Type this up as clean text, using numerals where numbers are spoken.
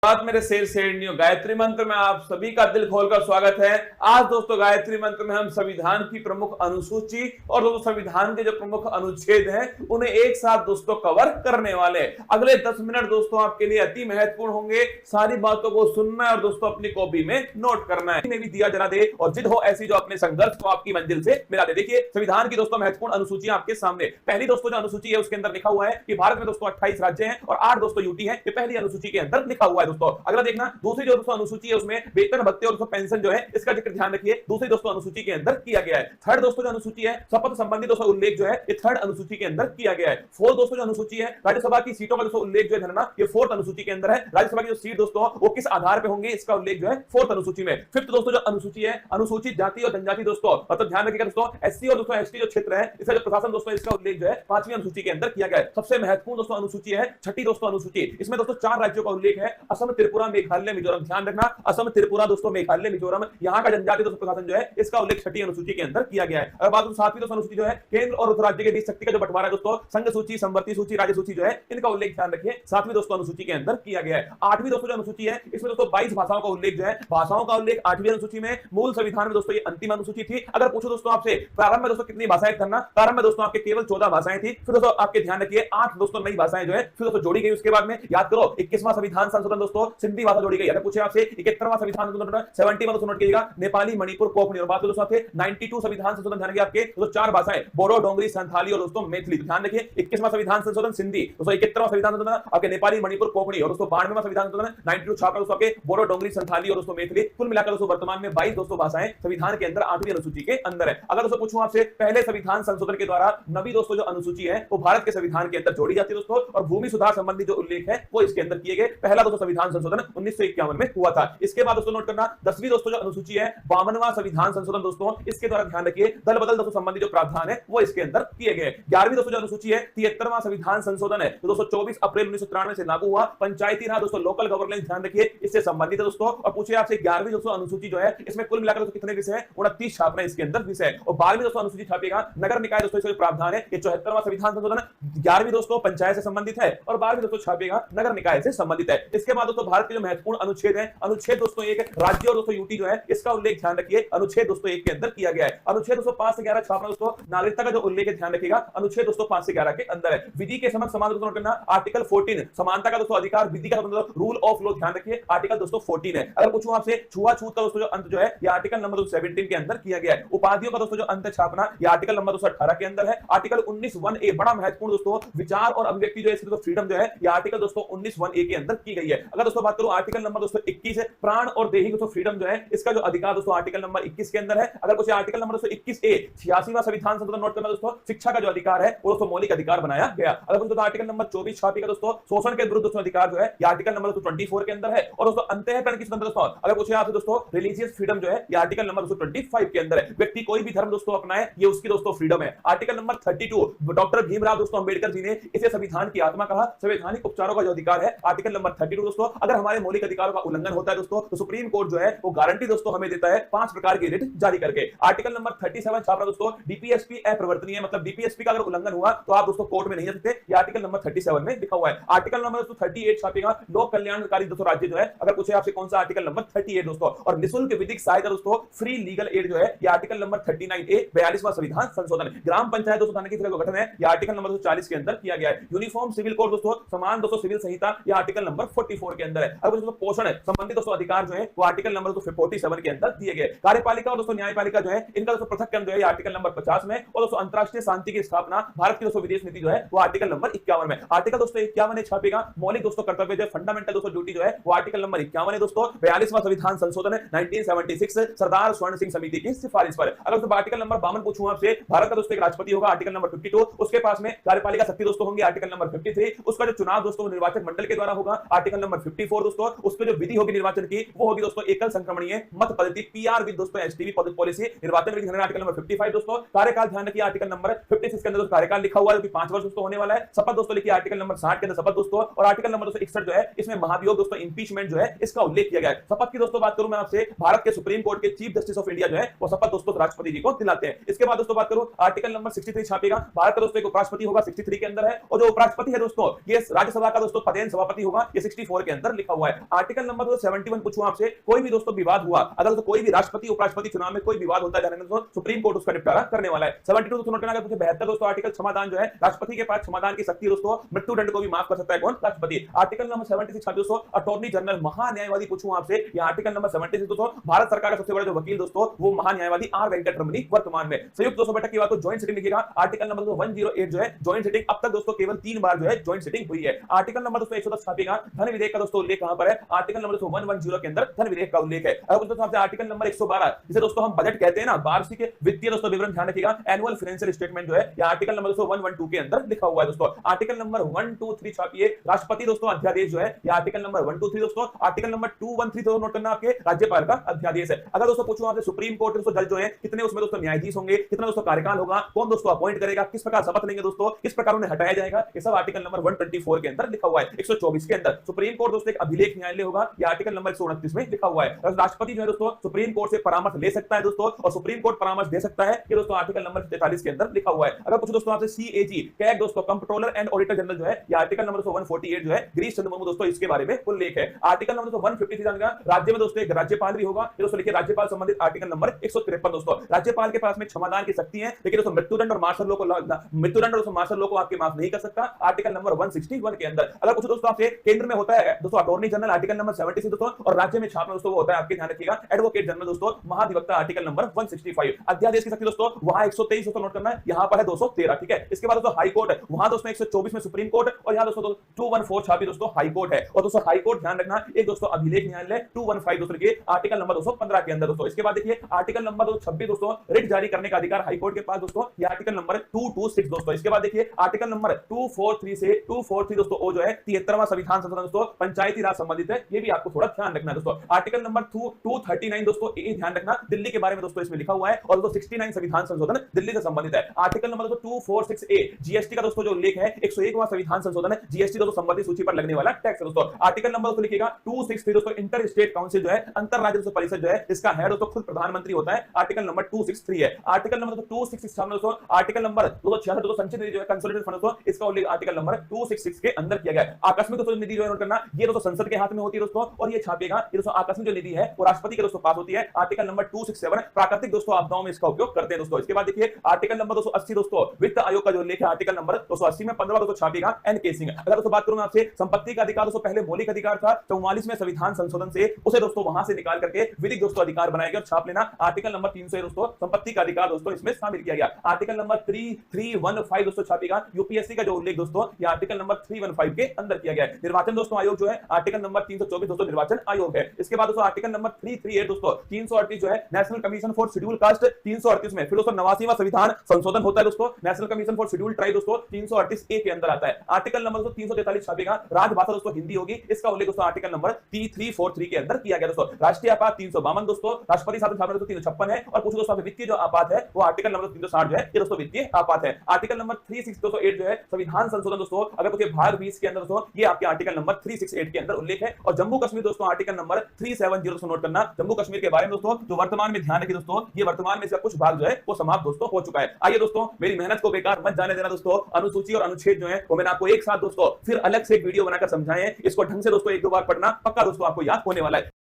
बात मेरे शेर शेरनियों गायत्री मंत्र में आप सभी का दिल खोलकर स्वागत है। आज दोस्तों गायत्री मंत्र में हम संविधान की प्रमुख अनुसूची और दोस्तों संविधान के जो प्रमुख अनुच्छेद हैं उन्हें एक साथ दोस्तों कवर करने वाले। अगले 10 मिनट दोस्तों आपके लिए अति महत्वपूर्ण होंगे। सारी बातों को सुनना है और दोस्तों अपनी कॉपी में नोट करना है। भी दिया जला दे और जिद हो ऐसी जो अपने संघर्ष को आपकी मंजिल से मिला दे। देखिए संविधान की दोस्तों महत्वपूर्ण अनुसूची आपके सामने। पहली दोस्तों जो अनुसूची है उसके अंदर लिखा हुआ है कि भारत में दोस्तों 28 राज्य हैं और 8 दोस्तों यूटी हैं। ये पहली अनुसूची के अंदर लिखा हुआ है दोस्तों। अगला देखना दूसरी जो दोस्तों अनुसूची है उसमें वेतन भत्ते और दोस्तों पेंशन जो है इसका जिक्र ध्यान रखिए दूसरी दोस्तों अनुसूची के अंदर किया गया है। थर्ड दोस्तों जो अनुसूची है शपथ संबंधी दोस्तों उल्लेख जो है ये थर्ड अनुसूची के अंदर किया गया है। फोर्थ दोस्तों जो अनुसूची है राज्यसभा की सीटों का दोस्तों उल्लेख जो है ये फोर्थ अनुसूची के अंदर है। राज्यसभा की जो सीट दोस्तों वो किस आधार पर होंगे इसका उल्लेख जो है फोर्थ अनुसूची में। फिफ्थ दोस्तों जो अनुसूची है अनुसूचित जाति और जनजाति दोस्तों मतलब ध्यान रखिएगा दोस्तों एससी और दोस्तों एसटी जो क्षेत्र है इसका जो प्रशासन दोस्तों इसका उल्लेख जो है 5वीं अनुसूची के अंदर किया गया है। सबसे महत्वपूर्ण दोस्तों अनुसूची है छठी दोस्तों अनुसूची। इसमें दोस्तों 4 राज्यों का उल्लेख है असम त्रिपुरा मेघालय मिजोरम। ध्यान रखना असम त्रिपुरा दोस्तों मेघालय मिजोरम यहाँ का जनजातीय दोस्तों प्रशासन जो है इसका उल्लेख छठी अनुसूची के अंदर किया गया है। और बात 7वीं दोस्तों अनुसूची जो है केंद्र और राज्य के बीच शक्ति का जो बंटवारा है दोस्तों संघ सूची संवर्ती सूची राज्य सूची जो है इनका उल्लेख ध्यान रखिए 7वीं दोस्तों अनुसूची के अंदर किया गया है। 8वीं दोस्तों जो अनुसूची है इसमें दोस्तों 22 भाषाओं का उल्लेख जो है भाषाओं का उल्लेख 8वीं अनुसूची में। मूल संविधान में दोस्तों ये अंतिम अनुसूची थी। अगर पूछो दोस्तों आपसे प्रारंभ में दोस्तों कितनी भाषाएं करना, प्रारंभ में दोस्तों आपके केवल 14 भाषाएं थी। फिर दोस्तों आपके ध्यान रखिए 8 दोस्तों नई भाषाएं जो है फिर दोस्तों जोड़ी गई। उसके बाद में याद करो 21वां संविधान संशोधन दोस्तों सिंधी भाषा जोड़ी गई। अगर पूछे आपसे 71वां संविधान संशोधन 70 में दोस्तों नोट कीजिएगा नेपाली मणिपुर कोंकणी। और बात करो दोस्तों आपसे 92 संविधान संशोधन ध्यान रखिए आपके दोस्तों 4 भाषाएं बोडो डोंगरी संथाली और दोस्तों मैथिली। ध्यान रखिए 21वां संविधान संशोधन सिंधी दोस्तों 71वां संविधान संशोधन आपके नेपाली मणिपुर कोंकणी और दोस्तों 92वां संविधान संशोधन 92 छापा दोस्तों आपके बोडो डोंगरी संथाली और दोस्तों मैथिली। कुल मिलाकर दोस्तों वर्तमान में 22 दोस्तों भाषाएं संविधान के अंदर 8वीं अनुसूची के अंदर है। अगर दोस्तों पूछूं आपसे पहले संविधान संशोधन के द्वारा 9वीं दोस्तों जो अनुसूची है वो भारत के संविधान के अंदर जोड़ी जाती है दोस्तों और भूमि सुधार संबंधी जो उल्लेख है वो इसके अंदर किए गए। पहला दोस्तों संविधान संशोधन 1951 में हुआ था। इसके बाद दोस्तों नोट करना 10वीं दोस्तों जो अनुसूची है 52वां संविधान संशोधन दोस्तों इसके द्वारा ध्यान रखिए दल बदल दोस्तों संबंधी जो प्रावधान है वो इसके अंदर किए गए। 11वीं दोस्तों जो अनुसूची है 73वां संविधान संशोधन है तो दोस्तों 24 अप्रैल 1993 से लागू हुआ। पंचायती राज दोस्तों लोकल गवर्नेंस ध्यान रखिए इससे संबंधित है दोस्तों। और पूछे आपसे 11वीं दोस्तों अनुसूची जो है इसमें कुल मिलाकर दोस्तों कितने विषय हैं 29 छापना इसके अंदर विषय। और 12वीं दोस्तों अनुसूची छापेगा नगर निकाय दोस्तों इसका प्रावधान है ये 74वां संविधान संशोधन 11वीं दोस्तों पंचायत से संबंधित है और 12वीं दोस्तों छापेगा नगर निकाय से संबंधित है। इसके बाद दोस्तों भारत के जो महत्वपूर्ण अनुच्छेद है अनुच्छेद दोस्तों 1 राज्य और दोस्तों यूटी जो है इसका उल्लेख ध्यान रखिए अनुच्छेद दोस्तों 1 के अंदर किया गया है। अनुच्छेद दोस्तों 5 से 11 छापना दोस्तों नागरिकता का जो उल्लेख है ध्यान रखिएगा अनुच्छेद दोस्तों 5 से 11 के अंदर है। विधि के समक्ष समान दोस्तों नोट करना आर्टिकल 14 समानता का दोस्तों अधिकार विधि का मतलब रूल ऑफ लॉ ध्यान रखिए आर्टिकल दोस्तों 14 है। अगर पूछूं आपसे छुआछूत का दोस्तों जो अंत जो है ये आर्टिकल नंबर 17 के अंदर किया गया है। उपाधियों का दोस्तों जो अंत छापना ये आर्टिकल नंबर 18 के अंदर है। आर्टिकल 19(1)(a) बड़ा महत्वपूर्ण दोस्तों विचार और अभिव्यक्ति जो है इसकी फ्रीडम जो है ये आर्टिकल दोस्तों 19(1)(a) के अंदर की गई है। अगर दोस्तों बात करूं आर्टिकल नंबर दोस्तों 21 है प्राण और देही दोस्तों फ्रीडम जो है इसका जो अधिकार दोस्तों आर्टिकल नंबर 21 के अंदर है। अगर कुछ आर्टिकल नंबर दोस्तों 21(a) 86वां संविधान संशोधन नोट करना दोस्तों शिक्षा का जो अधिकार है वो दोस्तों मौलिक अधिकार बनाया गया। अगर दोस्तों आर्टिकल नंबर 24 छापेगा दोस्तों शोषण के विरुद्ध दोस्तों अधिकार जो है ये आर्टिकल नंबर 24 के अंदर है। और दोस्तों अंतःकरण की स्वतंत्रता दोस्तों अगर पूछे आपसे दोस्तों रिलीजियस फ्रीडम जो है ये आर्टिकल नंबर 25 के अंदर है। व्यक्ति कोई भी धर्म दोस्तों अपनाए ये उसकी दोस्तों फ्रीडम है। आर्टिकल नंबर 32 डॉक्टर भीमराव दोस्तों अंबेडकर जी ने इसे संविधान की आत्मा कहा। संवैधानिक उपचारों का जो अधिकार है आर्टिकल नंबर 32 दोस्तों अगर हमारे मौलिक अधिकारों का उल्लंघन होता है दोस्तों तो सुप्रीम कोर्ट जो है वो गारंटी दोस्तों हमें देता है 5 प्रकार की रिट जारी करके। आर्टिकल नंबर 37 छापना दोस्तों डीपीएसपी अप्रवर्तनीय मतलब डीपीएसपी का अगर उल्लंघन हुआ तो आप दोस्तों कोर्ट में नहीं जा सकते। ये आर्टिकल नंबर 37 में लिखा हुआ है। आर्टिकल नंबर 38 छापेगा लोक कल्याणकारी दोस्तों राज्य जो है अगर पूछे आपसे कौन सा आर्टिकल नंबर 38 दोस्तों। और निःशुल्क विधिक सहायता दोस्तों फ्री लीगल एड जो है ये आर्टिकल नंबर 39(a) 42वां संविधान संशोधन। ग्राम पंचायत दोस्तों थाने की तरह गठन है ये आर्टिकल नंबर 40 के अंदर किया गया है। यूनिफॉर्म सिविल कोड दोस्तों समान दोस्तों सिविल संहिता ये आर्टिकल नंबर 44 के अंदर है। अगर दोस्तों पोषण संबंधित दोस्तों अधिकार जो है वो आर्टिकल नंबर 47 के अंदर दिए गए। कार्यपालिका और दोस्तों न्यायपालिका जो है इनका दोस्तों पृथक जो है आर्टिकल नंबर 50 में। और दोस्तों अंतरराष्ट्रीय शांति की स्थापना भारत की दोस्तों विदेश नीति जो है वो आर्टिकल नंबर 51 में। आर्टिकल दोस्तों 51 छापेगा मौलिक दोस्तों कर्तव्य जो फंडामेंटल दोस्तों ड्यूटी जो है वो आर्टिकल नंबर 51 है दोस्तों। 42वां संविधान संशोधन 1976 सरदार स्वर्ण सिंह समिति की सिफारिश पर। अगर दोस्तों आर्टिकल नंबर 52 पूछूं आपसे भारत का दोस्तों एक राष्ट्रपति होगा आर्टिकल नंबर 52। उसके पास में कार्यपालिका शक्ति दोस्तों होंगी आर्टिकल नंबर 53। उसका जो चुनाव दोस्तों निर्वाचक मंडल के द्वारा होगा आर्टिकल नंबर 54 दोस्तों। उसके जो विधि होगी निर्वाचन की वो होगी दोस्तों एकल संक्रमणीय मत पद्धति पीआर विद दोस्तों एसटीवी पॉलिसी निर्वाचन विधि आर्टिकल नंबर 55 दोस्तों। कार्यकाल ध्यान रखिए आर्टिकल नंबर 56 के अंदर कार्यकाल लिखा हुआ है जो कि 5 वर्ष दोस्तों होने वाला है। शपथ दोस्तों लिखिए आर्टिकल नंबर 60 के अंदर शपथ दोस्तों। और आर्टिकल नंबर 61 जो है इसमें महाभियोग दोस्तों इंपीचमेंट जो है इसका उल्लेख किया गया है। शपथ की दोस्तों बात करूं मैं आपसे भारत के सुप्रीम कोर्ट के चीफ जस्टिस ऑफ इंडिया जो है वो शपथ दोस्तों राष्ट्रपति जी को दिलाते हैं। इसके बाद दोस्तों बात करूं आर्टिकल नंबर 63 छापेगा भारत का दोस्तों एक उपराष्ट्रपति होगा 63 के अंदर है। और जो उपराष्ट्रपति है दोस्तों ये राज्यसभा का दोस्तों पदेन सभापति होगा ये 64 के अंदर लिखा हुआ है। आर्टिकल नंबर 71 पूछूं आपसे, कोई भी दोस्तों विवाद हुआ, अगर तो कोई भी राष्ट्रपति उपराष्ट्रपति चुनाव में कोई विवाद होता है तो सुप्रीम कोर्ट उसका निपटारा करने वाला है। 72 दोस्तों नोट करना। अगर पूछे 72 दोस्तों आर्टिकल समाधान जो है, राष्ट्रपति के पास समाधान की शक्ति दोस्तों, मृत्यु दंड को भी माफ कर सकता है कौन? राष्ट्रपति। आर्टिकल नंबर 76 दोस्तों, अटॉर्नी जनरल महान्यायवादी पूछूं आपसे, ये आर्टिकल नंबर 76 दोस्तों, भारत सरकार का सबसे बड़ा जो वकील दोस्तों वो महान्यायवादी आर वेंकटरमणी वर्तमान में। संयुक्त दोस्तों बैठक की बात तो ज्वाइंट सिटिंग लिखिएगा। आर्टिकल नंबर 108 जो है ज्वाइंट सिटिंग, अब तक दोस्तों केवल 3 बार जो है ज्वाइंट सिटिंग हुई है। आर्टिकल नंबर दोस्तों 110 छापेगा। धन विधेयक का दोस्तों उल्लेख कहां पर है? आर्टिकल नंबर 110 के अंदर धन विधेयक का उल्लेख है। अब दोस्तों आपसे आर्टिकल नंबर 112, जिसे दोस्तों हम बजट कहते हैं ना, वार्षिक वित्तीय दोस्तों विवरण ध्यान रखिएगा, एनुअल फाइनेंशियल स्टेटमेंट जो है, ये आर्टिकल नंबर 112 के अंदर लिखा हुआ है दोस्तों। आर्टिकल नंबर 123 छापिए, राष्ट्रपति दोस्तों अध्यादेश जो है, ये आर्टिकल नंबर 123 दोस्तों। आर्टिकल नंबर 213 दोस्तों नोट करना, आपके राज्यपाल का अध्यादेश है। अगर दोस्तों पूछूं आपसे सुप्रीम कोर्ट दोस्तों जज जो है कितने उसमें दोस्तों न्यायाधीश होंगे, कितना दोस्तों कार्यकाल होगा, कौन दोस्तों अपॉइंट करेगा, किस प्रकार शपथ लेंगे दोस्तों, किस प्रकार उन्हें हटाया जाएगा, ये सब आर्टिकल नंबर 124 के अंदर लिखा हुआ है। 124 के अंदर सुप्रीम कोर्ट दोस्तों एक अभिलेख न्यायालय होगा, ये आर्टिकल नंबर 129 में लिखा हुआ है। राष्ट्रपति जो है दोस्तों सुप्रीम कोर्ट से परामर्श ले सकता है दोस्तों, और सुप्रीम कोर्ट परामर्श दे सकता है, ये दोस्तों आर्टिकल नंबर 43 के अंदर लिखा हुआ है। अगर पूछो दोस्तों आपसे सीएजी कैग दोस्तों, कंट्रोलर एंड ऑडिटर जनरल जो है, ये आर्टिकल नंबर 148 जो है, गिरीश चंद्र मुर्मू दोस्तों इसके बारे में उल्लेख है। आर्टिकल नंबर 153 जानेगा, राज्य में दोस्तों एक राज्यपाल भी होगा, ये दोस्तों लिखिए राज्यपाल संबंधित आर्टिकल नंबर 153 दोस्तों। राज्यपाल के पास में क्षमादान की शक्ति है, लेकिन दोस्तों मृत्युदंड और मार्शल लॉ को मार्शल लॉ को आपके माफ नहीं कर सकता, आर्टिकल नंबर 161 के अंदर। अगर पूछो दोस्तों आपसे केंद्र में होता है दोस्तों अटॉर्नी जनरल, आर्टिकल नंबर 76 दोस्तों, और राज्य में छापना दोस्तों वो होता है, आपके ध्यान रखिएगा, एडवोकेट जनरल दोस्तों, महाधिवक्ता, आर्टिकल नंबर 165। अध्यादेश की शक्ति दोस्तों वहां 123 दोस्तों नोट करना है, यहां पर है 213, ठीक है। इसके बाद दोस्तों हाई कोर्ट, वहां दोस्तों 124 में सुप्रीम कोर्ट, और यहां दोस्तों 214 छापी दोस्तों हाई कोर्ट है। और दोस्तों हाई कोर्ट ध्यान रखना एक दोस्तों अभिलेख न्यायालय 215 दोस्तों लिखिए, आर्टिकल नंबर 215 के अंदर दोस्तों। इसके बाद देखिए आर्टिकल नंबर 226 दोस्तों, रिट जारी करने का अधिकार हाई कोर्ट के पास दोस्तों, ये आर्टिकल नंबर 226 दोस्तों। इसके बाद देखिए आर्टिकल नंबर 243 से 243 दोस्तों ओ जो है 73वां संविधान संशोधन दोस्तों, पंचायती राज संबंधित है, ये भी आपको थोड़ा ध्यान रखना है दोस्तों। आर्टिकल नंबर 239 दोस्तों, ये ध्यान रखना दिल्ली के बारे में दोस्तों इसमें लिखा हुआ है, और दोस्तों 69 संविधान संशोधन दिल्ली से संबंधित है। आर्टिकल नंबर 246A जीएसटी का दोस्तों जो उल्लेख है, 101वां संविधान संशोधन है, जीएसटी दोस्तों संबंधित सूची पर लगने वाला टैक्स है दोस्तों। आर्टिकल नंबर दोस्तों लिखिएगा 263 दोस्तों, इंटर स्टेट काउंसिल जो है, अंतर राज्य परिषद जो है, इसका हेड दोस्तों खुद प्रधानमंत्री होता है, आर्टिकल नंबर 263 है। आर्टिकल नंबर 266 दोस्तों, आर्टिकल नंबर 266 दोस्तों, संचित निधि जो है, कंसोलिडेटेड फंड दोस्तों, इसका उल्लेख आर्टिकल नंबर 266 के अंदर किया गया है। आकस्मिक दोस्तों निधि जो है नोट करना, ये दोस्तों संसद के हाथ में होती है दोस्तों, और ये छापेगा, ये दोस्तों आकस्मिक जो निधि है वो राष्ट्रपति के दोस्तों पास होती है, आर्टिकल नंबर 267। प्राकृतिक दोस्तों आपदाओं में इसका उपयोग करते हैं दोस्तों। इसके बाद देखिए आर्टिकल नंबर 280 दोस्तों, वित्त आयोग का जो उल्लेख है, आर्टिकल नंबर 280 में 15 दोस्तों छापेगा एनके सिंह। अगर दोस्तों बात करूं मैं आपसे, संपत्ति का अधिकार दोस्तों पहले मौलिक अधिकार था, 44 में संविधान संशोधन से उसे दोस्तों वहां से निकाल करके विधिक दोस्तों अधिकार बनाया गया, और छाप लेना आर्टिकल नंबर 300 दोस्तों, संपत्ति का अधिकार दोस्तों इसमें शामिल किया गया। आर्टिकल नंबर 3315 दोस्तों छापेगा यूपीएससी का जो उल्लेख दोस्तों, ये आर्टिकल नंबर 315 के अंदर किया गया है। निर्वाचन दोस्तों आयोग जो है, आर्टिकल नंबर 324 दोस्तों निर्वाचन आयोग है। इसके बाद दोस्तों आर्टिकल नंबर 338 दोस्तों, 338 जो है national commission for schedule caste, 338 में फिर दोस्तों 89वां संविधान संशोधन होता है दोस्तों, national commission for schedule tribe दोस्तों 338A के अंदर आता है। आर्टिकल नंबर दोस्तों 343 छापेगा, राजभाषा दोस्तों हिंदी होगी, इसका उल्लेख दोस्तों आर्टिकल नंबर 3343 के अंदर किया गया दोस्तों। राष्ट्रीय आपात 352 दोस्तों, राष्ट्रपति शासन छापना दोस्तों 356 है, और कुछ दोस्तों वित्तीय जो आपात है वो आर्टिकल नंबर 360 जो है, ये दोस्तों वित्तीय आपात है। आर्टिकल नंबर 368 जो है संविधान संशोधन दोस्तों, अगर कुछ भाग 20 के अंदर दोस्तों, ये आपके आर्टिकल नंबर 368 के अंदर उल्लेख है। और जम्मू कश्मीर दोस्तों आर्टिकल नंबर 370 दोस्तों नोट करना, जम्मू कश्मीर के बारे में दोस्तों जो वर्तमान में ध्यान रखिए दोस्तों, ये वर्तमान में इसका कुछ भाग जो है वो समाप्त दोस्तों हो चुका है। आइए दोस्तों मेरी मेहनत को बेकार मत जाने देना दोस्तों, अनुसूची और अनुच्छेद जो है वो मैंने आपको एक साथ दोस्तों फिर अलग से एक वीडियो बनाकर समझाए हैं, इसको ढंग से दोस्तों एक दो बार पढ़ना, पक्का दोस्तों आपको याद होने वाला है।